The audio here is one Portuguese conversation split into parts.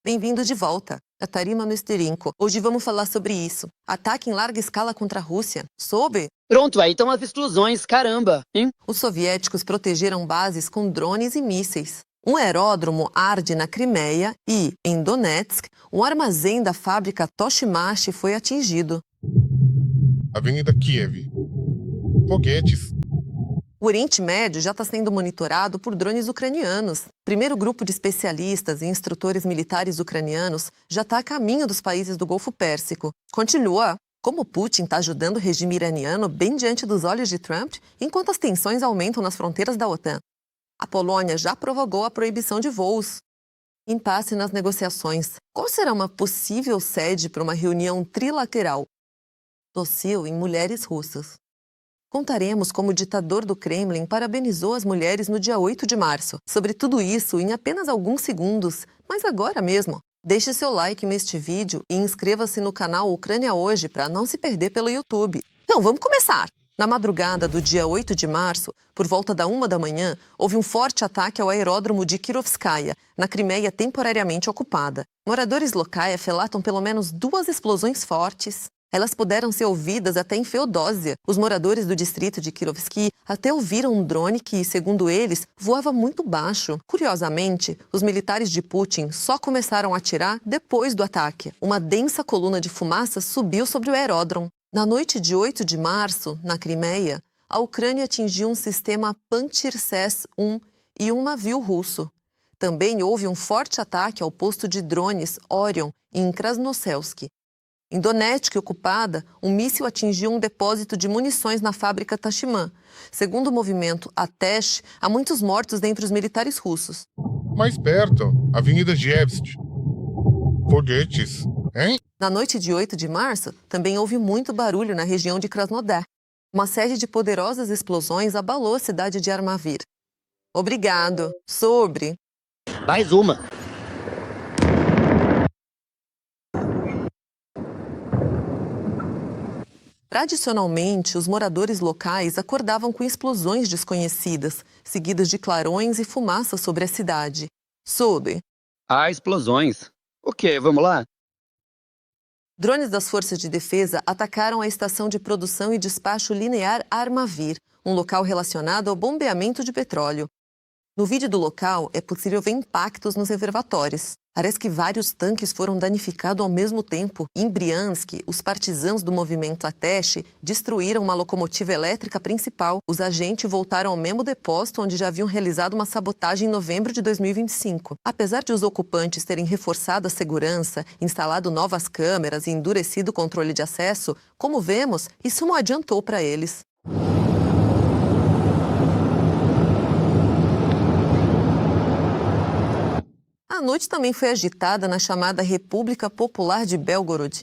Bem-vindo de volta a Tarima Mesterinko. Hoje vamos falar sobre isso. Ataque em larga escala contra a Rússia. Soube? Pronto, aí estão as explosões, caramba, hein? Os soviéticos protegeram bases com drones e mísseis. Um aeródromo arde na Crimeia e, em Donetsk, um armazém da fábrica Toshimachi foi atingido. Avenida Kiev. Foguetes. O Oriente Médio já está sendo monitorado por drones ucranianos. O primeiro grupo de especialistas e instrutores militares ucranianos já está a caminho dos países do Golfo Pérsico. Continua. Como Putin está ajudando o regime iraniano bem diante dos olhos de Trump, enquanto as tensões aumentam nas fronteiras da OTAN. A Polônia já prorrogou a proibição de voos. Impasse nas negociações. Qual será uma possível sede para uma reunião trilateral? Dossiê em mulheres russas. Contaremos como o ditador do Kremlin parabenizou as mulheres no dia 8 de março. Sobre tudo isso em apenas alguns segundos, mas agora mesmo. Deixe seu like neste vídeo e inscreva-se no canal Ucrânia Hoje para não se perder pelo YouTube. Então, vamos começar! Na madrugada do dia 8 de março, por volta da 1 da manhã, houve um forte ataque ao aeródromo de Kirovskaya, na Crimeia temporariamente ocupada. Moradores locais relatam pelo menos 2 explosões fortes. Elas puderam ser ouvidas até em Feodósia. Os moradores do distrito de Kirovsky até ouviram um drone que, segundo eles, voava muito baixo. Curiosamente, os militares de Putin só começaram a atirar depois do ataque. Uma densa coluna de fumaça subiu sobre o aeródromo. Na noite de 8 de março, na Crimeia, a Ucrânia atingiu um sistema Pantsir-S-1 e um navio russo. Também houve um forte ataque ao posto de drones Orion, em Krasnoselsk. Em Donetsk, ocupada, um míssil atingiu um depósito de munições na fábrica Tashima. Segundo o movimento Atesh, há muitos mortos dentre os militares russos. Mais perto, Avenida Nevsky. Foguetes, hein? Na noite de 8 de março, também houve muito barulho na região de Krasnodar. Uma série de poderosas explosões abalou a cidade de Armavir. Obrigado. Sobre. Mais uma. Tradicionalmente, os moradores locais acordavam com explosões desconhecidas, seguidas de clarões e fumaça sobre a cidade. Sobre. Ah, explosões. O quê? Vamos lá? Drones das Forças de Defesa atacaram a estação de produção e despacho linear Armavir, um local relacionado ao bombeamento de petróleo. No vídeo do local, é possível ver impactos nos reservatórios. Parece que vários tanques foram danificados ao mesmo tempo. Em Briansk, os partisãos do movimento Atesh destruíram uma locomotiva elétrica principal. Os agentes voltaram ao mesmo depósito onde já haviam realizado uma sabotagem em novembro de 2025. Apesar de os ocupantes terem reforçado a segurança, instalado novas câmeras e endurecido o controle de acesso, como vemos, isso não adiantou para eles. A noite também foi agitada na chamada República Popular de Belgorod.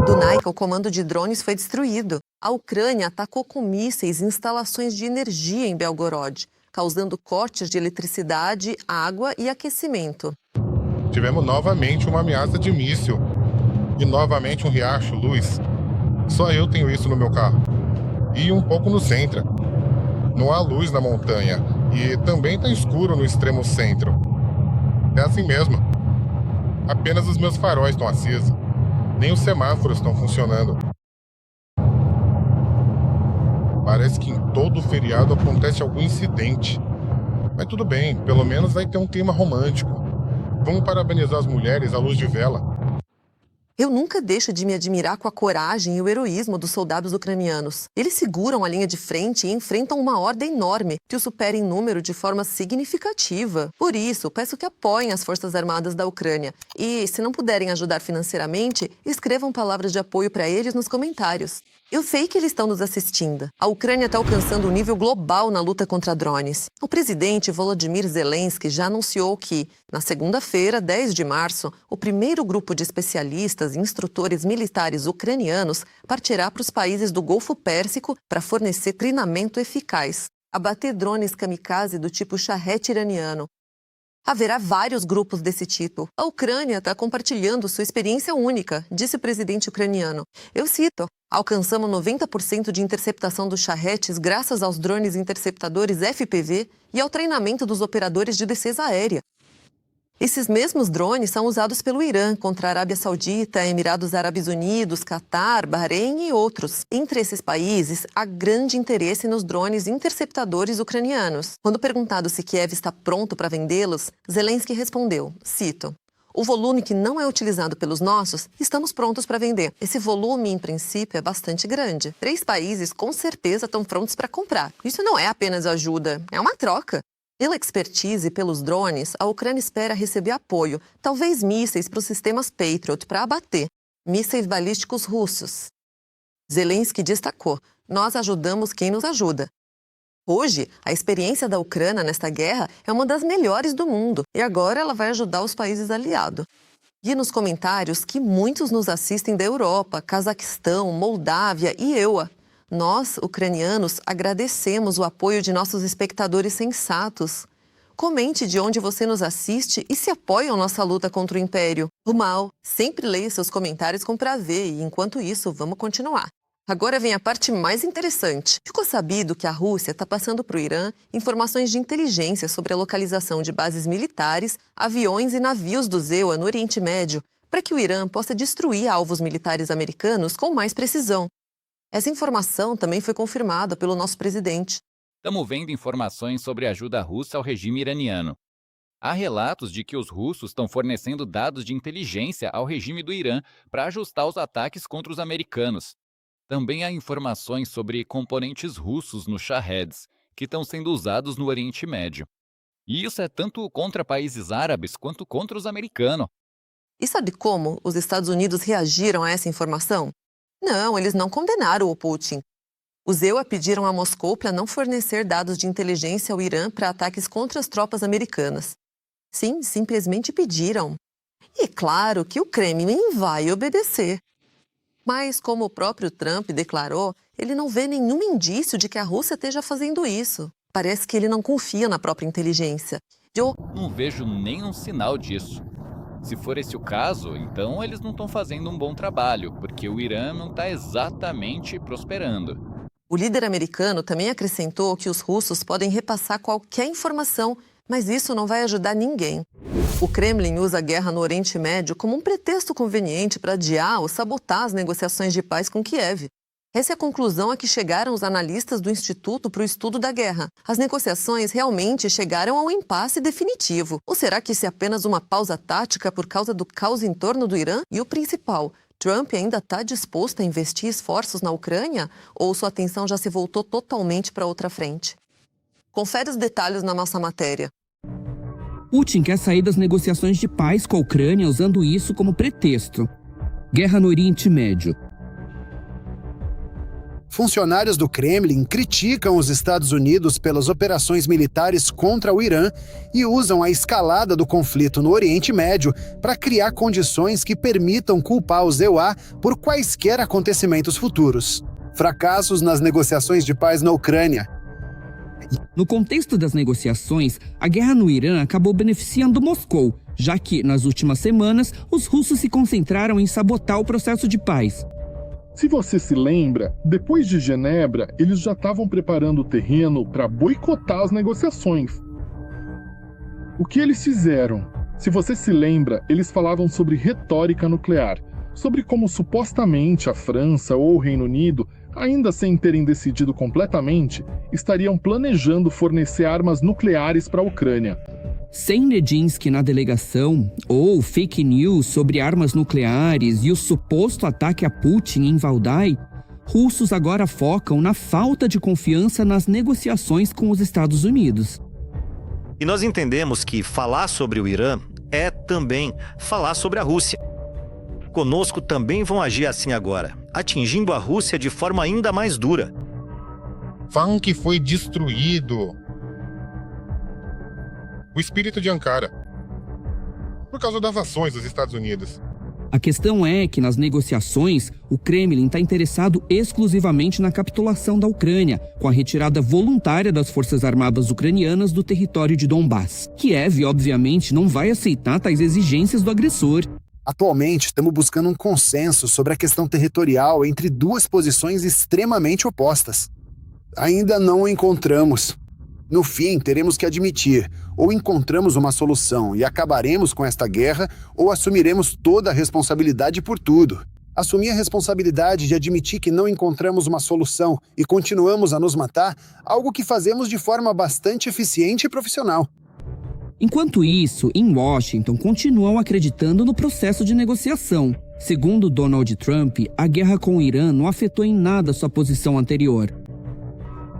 Dunaica, o comando de drones foi destruído. A Ucrânia atacou com mísseis instalações de energia em Belgorod, causando cortes de eletricidade, água e aquecimento. Tivemos novamente uma ameaça de míssil. E novamente um riacho, luz. Só eu tenho isso no meu carro. E um pouco no centro. Não há luz na montanha e também está escuro no extremo centro. É assim mesmo. Apenas os meus faróis estão acesos. Nem os semáforos estão funcionando. Parece que em todo feriado acontece algum incidente. Mas tudo bem, pelo menos vai ter um clima romântico. Vamos parabenizar as mulheres à luz de vela. Eu nunca deixo de me admirar com a coragem e o heroísmo dos soldados ucranianos. Eles seguram a linha de frente e enfrentam uma horda enorme que os supera em número de forma significativa. Por isso, peço que apoiem as Forças Armadas da Ucrânia. E, se não puderem ajudar financeiramente, escrevam palavras de apoio para eles nos comentários. Eu sei que eles estão nos assistindo. A Ucrânia está alcançando um nível global na luta contra drones. O presidente Volodymyr Zelensky já anunciou que, na segunda-feira, 10 de março, o primeiro grupo de especialistas e instrutores militares ucranianos partirá para os países do Golfo Pérsico para fornecer treinamento eficaz, abater drones kamikaze do tipo Shahed iraniano. Haverá vários grupos desse tipo. A Ucrânia está compartilhando sua experiência única, disse o presidente ucraniano. Eu cito: alcançamos 90% de interceptação dos charretes graças aos drones interceptadores FPV e ao treinamento dos operadores de defesa aérea. Esses mesmos drones são usados pelo Irã contra a Arábia Saudita, Emirados Árabes Unidos, Catar, Bahrein e outros. Entre esses países, há grande interesse nos drones interceptadores ucranianos. Quando perguntado se Kiev está pronto para vendê-los, Zelensky respondeu, cito: o volume que não é utilizado pelos nossos, estamos prontos para vender. Esse volume, em princípio, é bastante grande. 3 países com certeza estão prontos para comprar. Isso não é apenas ajuda, é uma troca. Pela expertise e pelos drones, a Ucrânia espera receber apoio, talvez mísseis para os sistemas Patriot para abater mísseis balísticos russos. Zelensky destacou: nós ajudamos quem nos ajuda. Hoje, a experiência da Ucrânia nesta guerra é uma das melhores do mundo e agora ela vai ajudar os países aliados. E nos comentários que muitos nos assistem da Europa, Cazaquistão, Moldávia e EUA. Nós, ucranianos, agradecemos o apoio de nossos espectadores sensatos. Comente de onde você nos assiste e se apoia a nossa luta contra o Império. O mal, sempre leia seus comentários com prazer e, enquanto isso, vamos continuar. Agora vem a parte mais interessante. Ficou sabido que a Rússia está passando para o Irã informações de inteligência sobre a localização de bases militares, aviões e navios do EUA no Oriente Médio, para que o Irã possa destruir alvos militares americanos com mais precisão. Essa informação também foi confirmada pelo nosso presidente. Estamos vendo informações sobre ajuda russa ao regime iraniano. Há relatos de que os russos estão fornecendo dados de inteligência ao regime do Irã para ajustar os ataques contra os americanos. Também há informações sobre componentes russos nos Shahed, que estão sendo usados no Oriente Médio. E isso é tanto contra países árabes quanto contra os americanos. E sabe como os Estados Unidos reagiram a essa informação? Não, eles não condenaram o Putin. Os EUA pediram a Moscou para não fornecer dados de inteligência ao Irã para ataques contra as tropas americanas. Sim, simplesmente pediram. E claro que o Kremlin vai obedecer. Mas, como o próprio Trump declarou, ele não vê nenhum indício de que a Rússia esteja fazendo isso. Parece que ele não confia na própria inteligência. Não vejo nenhum sinal disso. Se for esse o caso, então eles não estão fazendo um bom trabalho, porque o Irã não está exatamente prosperando. O líder americano também acrescentou que os russos podem repassar qualquer informação, mas isso não vai ajudar ninguém. O Kremlin usa a guerra no Oriente Médio como um pretexto conveniente para adiar ou sabotar as negociações de paz com Kiev. Essa é a conclusão a que chegaram os analistas do Instituto para o Estudo da Guerra. As negociações realmente chegaram a um impasse definitivo. Ou será que isso é apenas uma pausa tática por causa do caos em torno do Irã? E o principal, Trump ainda está disposto a investir esforços na Ucrânia? Ou sua atenção já se voltou totalmente para outra frente? Confere os detalhes na nossa matéria. Putin quer sair das negociações de paz com a Ucrânia usando isso como pretexto. Guerra no Oriente Médio. Funcionários do Kremlin criticam os Estados Unidos pelas operações militares contra o Irã e usam a escalada do conflito no Oriente Médio para criar condições que permitam culpar os EUA por quaisquer acontecimentos futuros. Fracassos nas negociações de paz na Ucrânia. No contexto das negociações, a guerra no Irã acabou beneficiando Moscou, já que, nas últimas semanas, os russos se concentraram em sabotar o processo de paz. Se você se lembra, depois de Genebra, eles já estavam preparando o terreno para boicotar as negociações. O que eles fizeram? Se você se lembra, eles falavam sobre retórica nuclear, sobre como supostamente a França ou o Reino Unido, ainda sem terem decidido completamente, estariam planejando fornecer armas nucleares para a Ucrânia. Sem Medinsky na delegação, ou fake news sobre armas nucleares e o suposto ataque a Putin em Valdai, russos agora focam na falta de confiança nas negociações com os Estados Unidos. E nós entendemos que falar sobre o Irã é também falar sobre a Rússia. Conosco também vão agir assim agora, atingindo a Rússia de forma ainda mais dura. Falam que foi destruído o espírito de Ankara, por causa das ações dos Estados Unidos. A questão é que, nas negociações, o Kremlin está interessado exclusivamente na capitulação da Ucrânia, com a retirada voluntária das forças armadas ucranianas do território de Donbass. Kiev, obviamente, não vai aceitar tais exigências do agressor. Atualmente, estamos buscando um consenso sobre a questão territorial entre duas posições extremamente opostas. Ainda não o encontramos. No fim, teremos que admitir, ou encontramos uma solução e acabaremos com esta guerra, ou assumiremos toda a responsabilidade por tudo. Assumir a responsabilidade de admitir que não encontramos uma solução e continuamos a nos matar, algo que fazemos de forma bastante eficiente e profissional. Enquanto isso, em Washington, continuam acreditando no processo de negociação. Segundo Donald Trump, a guerra com o Irã não afetou em nada sua posição anterior.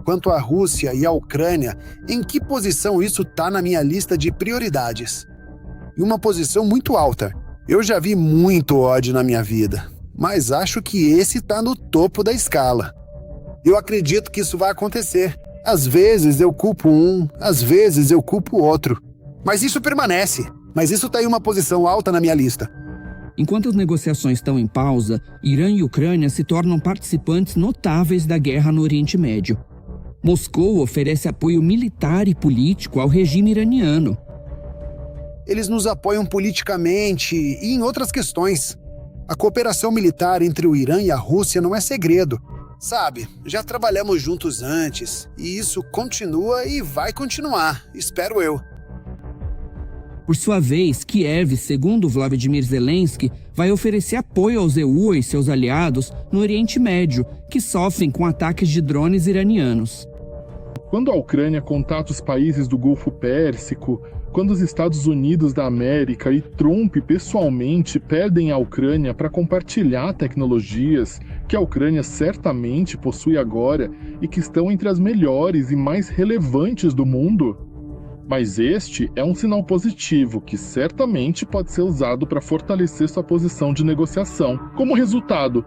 Quanto à Rússia e à Ucrânia, em que posição isso está na minha lista de prioridades? Em uma posição muito alta. Eu já vi muito ódio na minha vida, mas acho que esse está no topo da escala. Eu acredito que isso vai acontecer. Às vezes eu culpo um, às vezes eu culpo o outro. Mas isso permanece. Mas isso está em uma posição alta na minha lista. Enquanto as negociações estão em pausa, Irã e Ucrânia se tornam participantes notáveis da guerra no Oriente Médio. Moscou oferece apoio militar e político ao regime iraniano. Eles nos apoiam politicamente e em outras questões. A cooperação militar entre o Irã e a Rússia não é segredo. Sabe, já trabalhamos juntos antes, e isso continua e vai continuar, espero eu. Por sua vez, Kiev, segundo Vladimir Zelensky, vai oferecer apoio aos EU e seus aliados no Oriente Médio, que sofrem com ataques de drones iranianos. Quando a Ucrânia contata os países do Golfo Pérsico, quando os Estados Unidos da América e Trump pessoalmente pedem à Ucrânia para compartilhar tecnologias que a Ucrânia certamente possui agora e que estão entre as melhores e mais relevantes do mundo. Mas este é um sinal positivo que certamente pode ser usado para fortalecer sua posição de negociação. Como resultado,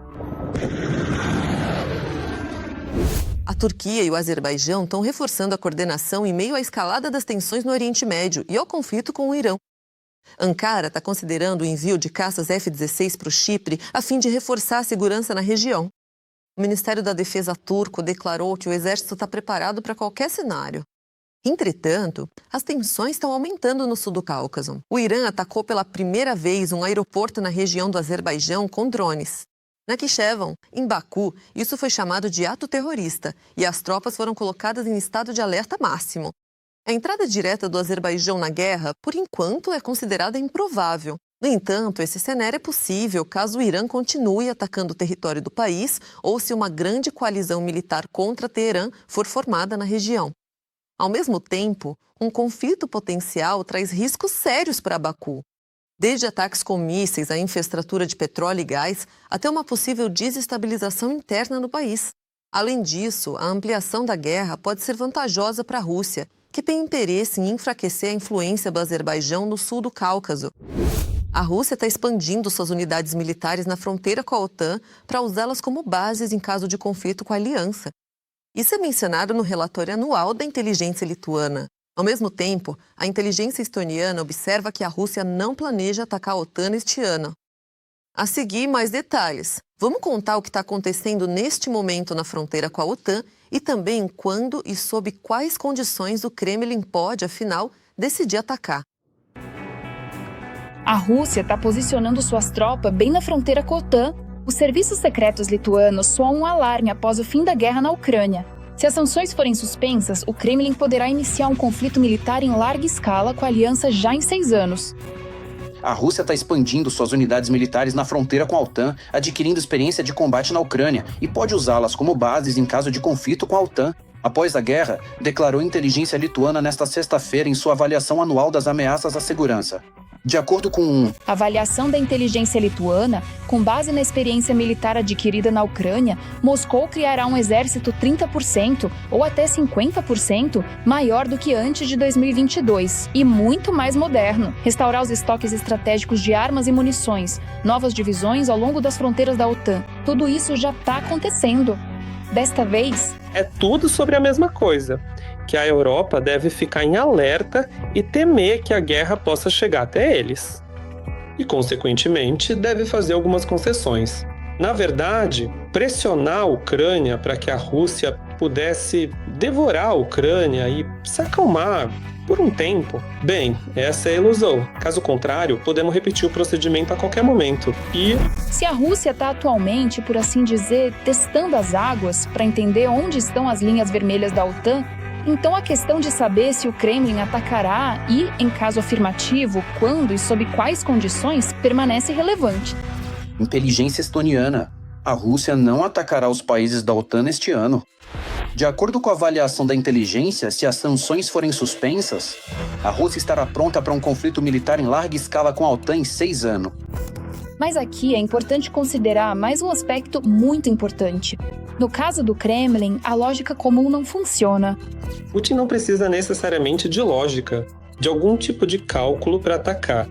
A Turquia e o Azerbaijão estão reforçando a coordenação em meio à escalada das tensões no Oriente Médio e ao conflito com o Irã. Ankara está considerando o envio de caças F-16 para o Chipre a fim de reforçar a segurança na região. O Ministério da Defesa turco declarou que o exército está preparado para qualquer cenário. Entretanto, as tensões estão aumentando no sul do Cáucaso. O Irã atacou pela primeira vez um aeroporto na região do Azerbaijão com drones. Na Nakhchivan, em Baku, isso foi chamado de ato terrorista e as tropas foram colocadas em estado de alerta máximo. A entrada direta do Azerbaijão na guerra, por enquanto, é considerada improvável. No entanto, esse cenário é possível caso o Irã continue atacando o território do país ou se uma grande coalizão militar contra Teherã for formada na região. Ao mesmo tempo, um conflito potencial traz riscos sérios para Baku. Desde ataques com mísseis à infraestrutura de petróleo e gás, até uma possível desestabilização interna no país. Além disso, a ampliação da guerra pode ser vantajosa para a Rússia, que tem interesse em enfraquecer a influência do Azerbaijão no sul do Cáucaso. A Rússia está expandindo suas unidades militares na fronteira com a OTAN para usá-las como bases em caso de conflito com a aliança. Isso é mencionado no relatório anual da inteligência lituana. Ao mesmo tempo, a inteligência estoniana observa que a Rússia não planeja atacar a OTAN este ano. A seguir, mais detalhes. Vamos contar o que está acontecendo neste momento na fronteira com a OTAN e também quando e sob quais condições o Kremlin pode, afinal, decidir atacar. A Rússia está posicionando suas tropas bem na fronteira com a OTAN. Os serviços secretos lituanos soam um alarme após o fim da guerra na Ucrânia. Se as sanções forem suspensas, o Kremlin poderá iniciar um conflito militar em larga escala com a aliança já em 6 anos. A Rússia está expandindo suas unidades militares na fronteira com a OTAN, adquirindo experiência de combate na Ucrânia e pode usá-las como bases em caso de conflito com a OTAN. Após a guerra, declarou a inteligência lituana nesta sexta-feira em sua avaliação anual das ameaças à segurança. De acordo com a avaliação da inteligência lituana, com base na experiência militar adquirida na Ucrânia, Moscou criará um exército 30% ou até 50% maior do que antes de 2022 e muito mais moderno. Restaurar os estoques estratégicos de armas e munições, novas divisões ao longo das fronteiras da OTAN. Tudo isso já está acontecendo. Desta vez, é tudo sobre a mesma coisa, que a Europa deve ficar em alerta e temer que a guerra possa chegar até eles. e, consequentemente, deve fazer algumas concessões. Na verdade, pressionar a Ucrânia para que a Rússia pudesse devorar a Ucrânia e se acalmar por um tempo. Bem, essa é a ilusão. Caso contrário, podemos repetir o procedimento a qualquer momento. E Se a Rússia está atualmente, por assim dizer, testando as águas para entender onde estão as linhas vermelhas da OTAN, então a questão de saber se o Kremlin atacará e, em caso afirmativo, quando e sob quais condições, permanece relevante. Inteligência estoniana. A Rússia não atacará os países da OTAN neste ano. De acordo com a avaliação da inteligência, se as sanções forem suspensas, a Rússia estará pronta para um conflito militar em larga escala com a OTAN em 6 anos. Mas aqui é importante considerar mais um aspecto muito importante. No caso do Kremlin, a lógica comum não funciona. Putin não precisa necessariamente de lógica, de algum tipo de cálculo para atacar.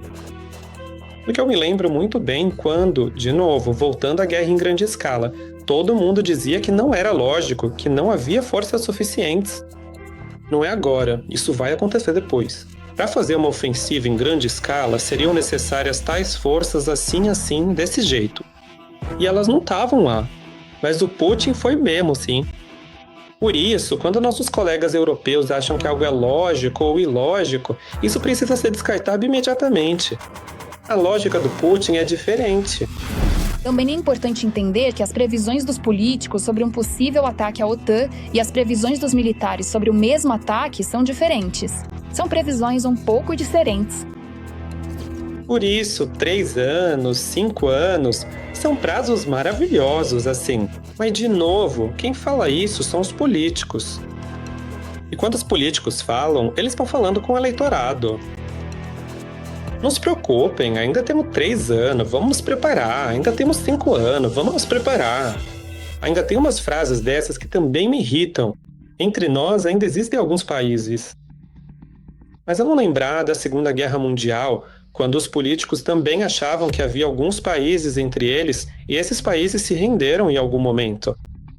Porque eu me lembro muito bem quando, de novo, voltando à guerra em grande escala, todo mundo dizia que não era lógico, que não havia forças suficientes. Não é agora, isso vai acontecer depois. Para fazer uma ofensiva em grande escala, seriam necessárias tais forças assim, desse jeito. E elas não estavam lá. Mas o Putin foi mesmo, sim. Por isso, quando nossos colegas europeus acham que algo é lógico ou ilógico, isso precisa ser descartado imediatamente. A lógica do Putin é diferente. Também é importante entender que as previsões dos políticos sobre um possível ataque à OTAN e as previsões dos militares sobre o mesmo ataque são diferentes. São previsões um pouco diferentes. Por isso, 3 anos, 5 anos, são prazos maravilhosos, assim. Mas, de novo, quem fala isso são os políticos. E quando os políticos falam, eles estão falando com o eleitorado. Não se preocupem, ainda temos 3 anos, vamos nos preparar. Ainda temos 5 anos, vamos nos preparar. Ainda tem umas frases dessas que também me irritam. Entre nós ainda existem alguns países. Mas vamos lembrar da Segunda Guerra Mundial, quando os políticos também achavam que havia alguns países entre eles e esses países se renderam em algum momento.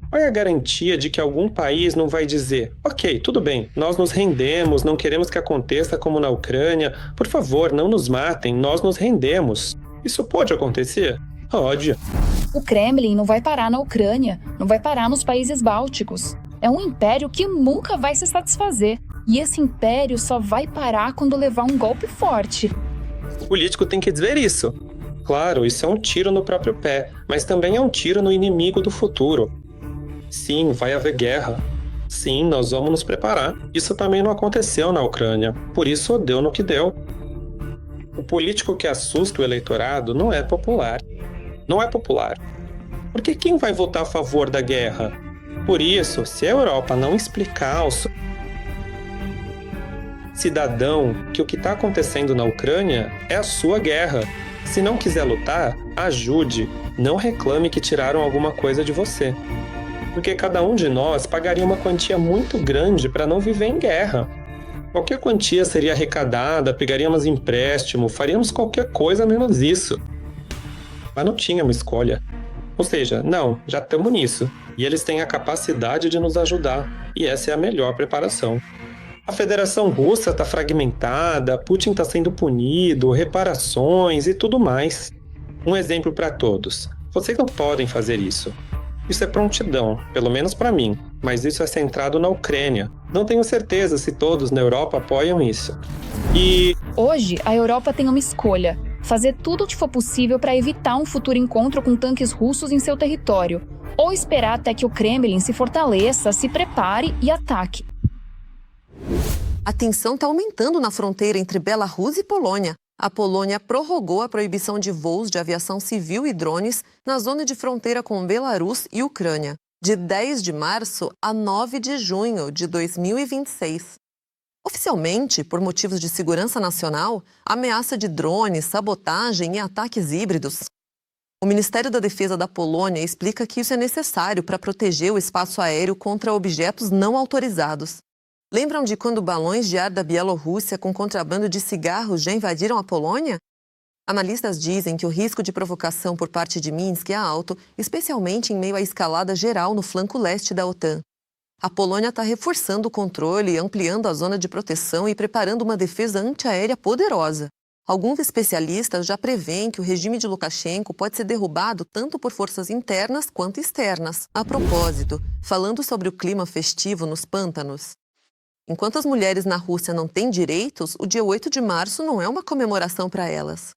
Qual é a garantia de que algum país não vai dizer: ok, tudo bem, nós nos rendemos, não queremos que aconteça como na Ucrânia, por favor, não nos matem, nós nos rendemos. Isso pode acontecer? Pode. O Kremlin não vai parar na Ucrânia, não vai parar nos países bálticos. É um império que nunca vai se satisfazer. E esse império só vai parar quando levar um golpe forte. O político tem que dizer isso. Claro, isso é um tiro no próprio pé, mas também é um tiro no inimigo do futuro. Sim, vai haver guerra. Sim, nós vamos nos preparar. Isso também não aconteceu na Ucrânia, por isso deu no que deu. O político que assusta o eleitorado não é popular. Não é popular. Porque quem vai votar a favor da guerra? Por isso, se a Europa não explicar aos cidadão que o que está acontecendo na Ucrânia é a sua guerra. Se não quiser lutar, ajude. Não reclame que tiraram alguma coisa de você. Porque cada um de nós pagaria uma quantia muito grande para não viver em guerra. Qualquer quantia seria arrecadada, pegaríamos empréstimo, faríamos qualquer coisa menos isso. Mas não tínhamos escolha. Ou seja, não, já estamos nisso. E eles têm a capacidade de nos ajudar. E essa é a melhor preparação. A Federação Russa está fragmentada, Putin está sendo punido, reparações e tudo mais. Um exemplo para todos. Vocês não podem fazer isso. Isso é prontidão, pelo menos para mim, mas isso é centrado na Ucrânia. Não tenho certeza se todos na Europa apoiam isso. E hoje, a Europa tem uma escolha: fazer tudo o que for possível para evitar um futuro encontro com tanques russos em seu território, ou esperar até que o Kremlin se fortaleça, se prepare e ataque. A tensão está aumentando na fronteira entre Belarus e Polônia. A Polônia prorrogou a proibição de voos de aviação civil e drones na zona de fronteira com Belarus e Ucrânia, de 10 de março a 9 de junho de 2026. Oficialmente, por motivos de segurança nacional, ameaça de drones, sabotagem e ataques híbridos. O Ministério da Defesa da Polônia explica que isso é necessário para proteger o espaço aéreo contra objetos não autorizados. Lembram de quando balões de ar da Bielorrússia com contrabando de cigarros já invadiram a Polônia? Analistas dizem que o risco de provocação por parte de Minsk é alto, especialmente em meio à escalada geral no flanco leste da OTAN. A Polônia está reforçando o controle, ampliando a zona de proteção e preparando uma defesa antiaérea poderosa. Alguns especialistas já prevêem que o regime de Lukashenko pode ser derrubado tanto por forças internas quanto externas. A propósito, falando sobre o clima festivo nos pântanos. Enquanto as mulheres na Rússia não têm direitos, o dia 8 de março não é uma comemoração para elas.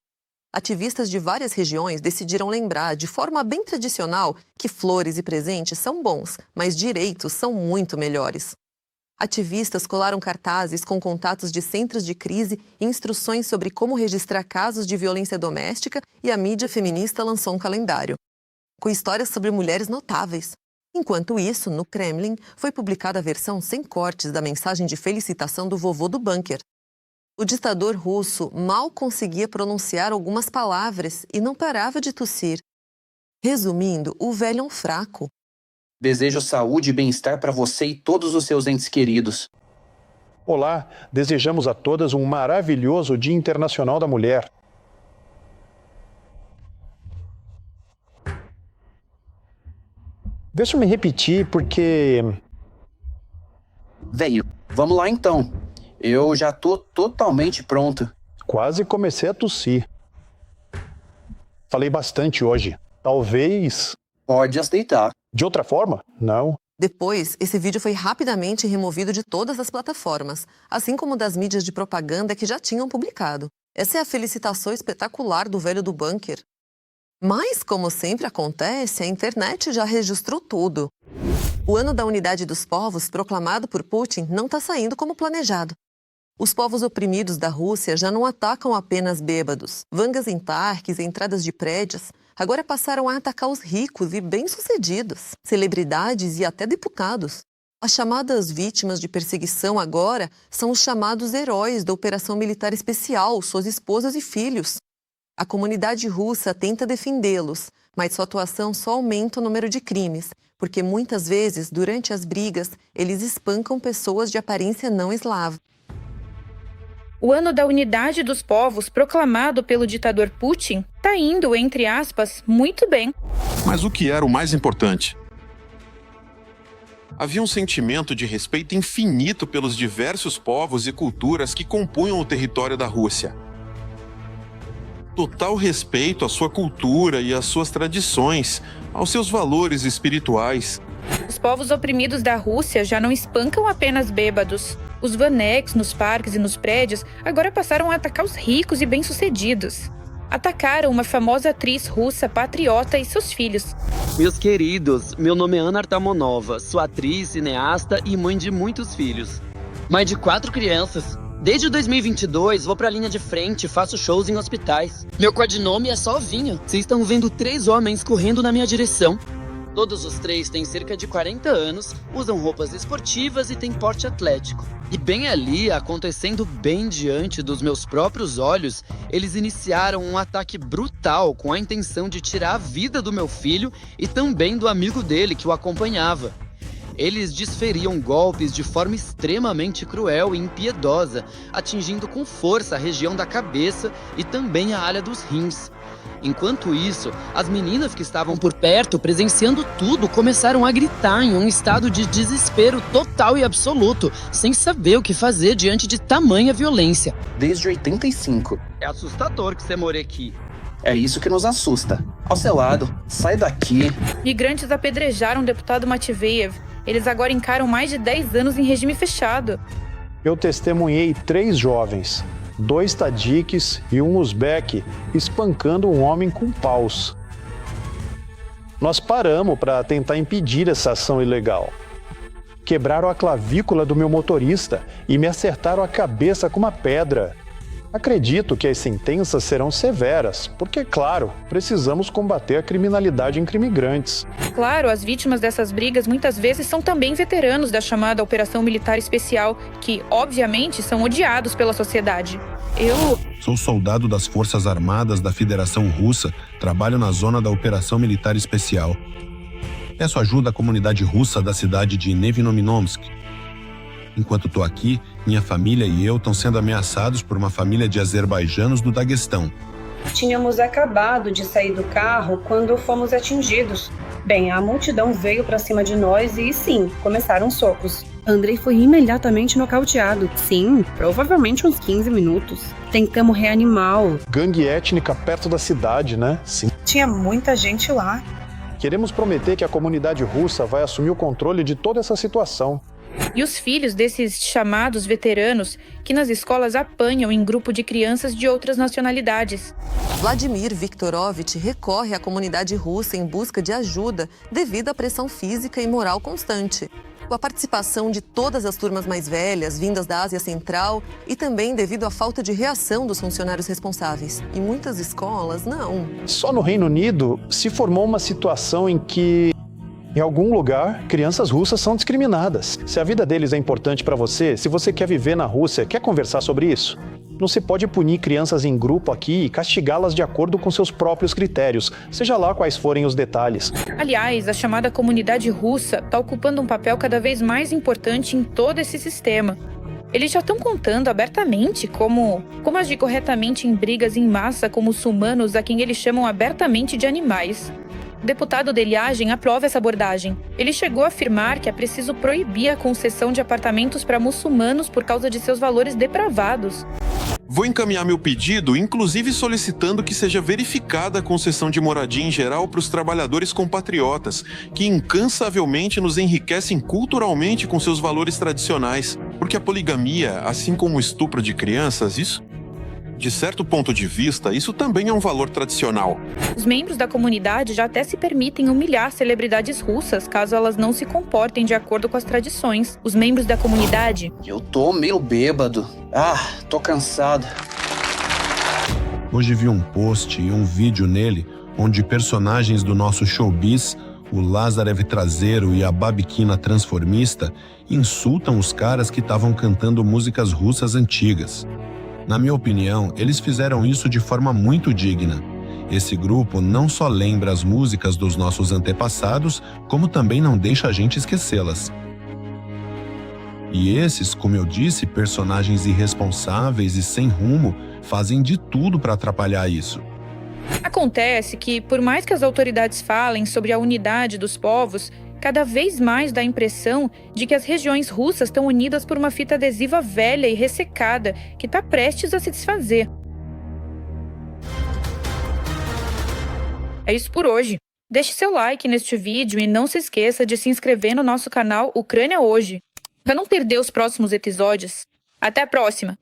Ativistas de várias regiões decidiram lembrar, de forma bem tradicional, que flores e presentes são bons, mas direitos são muito melhores. Ativistas colaram cartazes com contatos de centros de crise e instruções sobre como registrar casos de violência doméstica, e a mídia feminista lançou um calendário com histórias sobre mulheres notáveis. Enquanto isso, no Kremlin, foi publicada a versão sem cortes da mensagem de felicitação do vovô do bunker. O ditador russo mal conseguia pronunciar algumas palavras e não parava de tossir. Resumindo, o velho é um fraco. Desejo saúde e bem-estar para você e todos os seus entes queridos. Olá, desejamos a todas um maravilhoso Dia Internacional da Mulher. Deixa eu me repetir, porque... Velho, vamos lá então. Eu já tô totalmente pronto. Quase comecei a tossir. Falei bastante hoje. Talvez... Pode aceitar. De outra forma? Não. Depois, esse vídeo foi rapidamente removido de todas as plataformas, assim como das mídias de propaganda que já tinham publicado. Essa é a felicitação espetacular do velho do bunker. Mas, como sempre acontece, a internet já registrou tudo. O Ano da Unidade dos Povos, proclamado por Putin, não está saindo como planejado. Os povos oprimidos da Rússia já não atacam apenas bêbados. Vangas em parques, entradas de prédios, agora passaram a atacar os ricos e bem-sucedidos, celebridades e até deputados. As chamadas vítimas de perseguição agora são os chamados heróis da Operação Militar Especial, suas esposas e filhos. A comunidade russa tenta defendê-los, mas sua atuação só aumenta o número de crimes, porque muitas vezes, durante as brigas, eles espancam pessoas de aparência não eslava. O Ano da Unidade dos Povos, proclamado pelo ditador Putin, está indo, entre aspas, muito bem. Mas o que era o mais importante? Havia um sentimento de respeito infinito pelos diversos povos e culturas que compunham o território da Rússia. Total respeito à sua cultura e às suas tradições, aos seus valores espirituais. Os povos oprimidos da Rússia já não espancam apenas bêbados. Os vanecs nos parques e nos prédios agora passaram a atacar os ricos e bem-sucedidos. Atacaram uma famosa atriz russa patriota e seus filhos. Meus queridos, meu nome é Ana Artamonova, sou atriz, cineasta e mãe de muitos filhos. Mãe de 4 crianças. Desde 2022, vou pra linha de frente e faço shows em hospitais. Meu codinome é só Vinho. Vocês estão vendo 3 homens correndo na minha direção. Todos os 3 têm cerca de 40 anos, usam roupas esportivas e têm porte atlético. E bem ali, acontecendo bem diante dos meus próprios olhos, eles iniciaram um ataque brutal com a intenção de tirar a vida do meu filho e também do amigo dele que o acompanhava. Eles desferiam golpes de forma extremamente cruel e impiedosa, atingindo com força a região da cabeça e também a área dos rins. Enquanto isso, as meninas que estavam por perto, presenciando tudo, começaram a gritar em um estado de desespero total e absoluto, sem saber o que fazer diante de tamanha violência. Desde 85. É assustador que você more aqui. É isso que nos assusta. Ao seu lado, sai daqui. Migrantes apedrejaram o deputado Matveyev. Eles agora encaram mais de 10 anos em regime fechado. Eu testemunhei 3 jovens, 2 tadiques e um uzbek, espancando um homem com paus. Nós paramos para tentar impedir essa ação ilegal. Quebraram a clavícula do meu motorista e me acertaram a cabeça com uma pedra. Acredito que as sentenças serão severas, porque, claro, precisamos combater a criminalidade entre imigrantes. Claro, as vítimas dessas brigas muitas vezes são também veteranos da chamada Operação Militar Especial, que, obviamente, são odiados pela sociedade. Sou soldado das Forças Armadas da Federação Russa, trabalho na zona da Operação Militar Especial. Peço ajuda à comunidade russa da cidade de Nevinominomsk. Enquanto estou aqui, minha família e eu estão sendo ameaçados por uma família de azerbaijanos do Daguestão. Tínhamos acabado de sair do carro quando fomos atingidos. Bem, a multidão veio pra cima de nós e, sim, começaram os socos. Andrei foi imediatamente nocauteado. Sim, provavelmente uns 15 minutos. Tentamos reanimá-lo. Gangue étnica perto da cidade, né? Sim. Tinha muita gente lá. Queremos prometer que a comunidade russa vai assumir o controle de toda essa situação. E os filhos desses chamados veteranos que nas escolas apanham em grupo de crianças de outras nacionalidades. Vladimir Viktorovich recorre à comunidade russa em busca de ajuda devido à pressão física e moral constante. Com a participação de todas as turmas mais velhas, vindas da Ásia Central, e também devido à falta de reação dos funcionários responsáveis. E muitas escolas, não. Só no Reino Unido se formou uma situação em que, em algum lugar, crianças russas são discriminadas. Se a vida deles é importante para você, se você quer viver na Rússia, quer conversar sobre isso? Não se pode punir crianças em grupo aqui e castigá-las de acordo com seus próprios critérios, seja lá quais forem os detalhes. Aliás, a chamada comunidade russa está ocupando um papel cada vez mais importante em todo esse sistema. Eles já estão contando abertamente como agir corretamente em brigas em massa com muçulmanos a quem eles chamam abertamente de animais. O deputado Deliagem aprova essa abordagem. Ele chegou a afirmar que é preciso proibir a concessão de apartamentos para muçulmanos por causa de seus valores depravados. Vou encaminhar meu pedido, inclusive solicitando que seja verificada a concessão de moradia em geral para os trabalhadores compatriotas, que incansavelmente nos enriquecem culturalmente com seus valores tradicionais. Porque a poligamia, assim como o estupro de crianças, isso, de certo ponto de vista, isso também é um valor tradicional. Os membros da comunidade já até se permitem humilhar celebridades russas caso elas não se comportem de acordo com as tradições. Os membros da comunidade... Eu tô meio bêbado. Tô cansado. Hoje vi um post e um vídeo nele onde personagens do nosso showbiz, o Lazarev Traseiro e a Babikina Transformista, insultam os caras que estavam cantando músicas russas antigas. Na minha opinião, eles fizeram isso de forma muito digna. Esse grupo não só lembra as músicas dos nossos antepassados, como também não deixa a gente esquecê-las. E esses, como eu disse, personagens irresponsáveis e sem rumo, fazem de tudo para atrapalhar isso. Acontece que, por mais que as autoridades falem sobre a unidade dos povos, cada vez mais dá a impressão de que as regiões russas estão unidas por uma fita adesiva velha e ressecada que está prestes a se desfazer. É isso por hoje. Deixe seu like neste vídeo e não se esqueça de se inscrever no nosso canal Ucrânia Hoje, para não perder os próximos episódios. Até a próxima!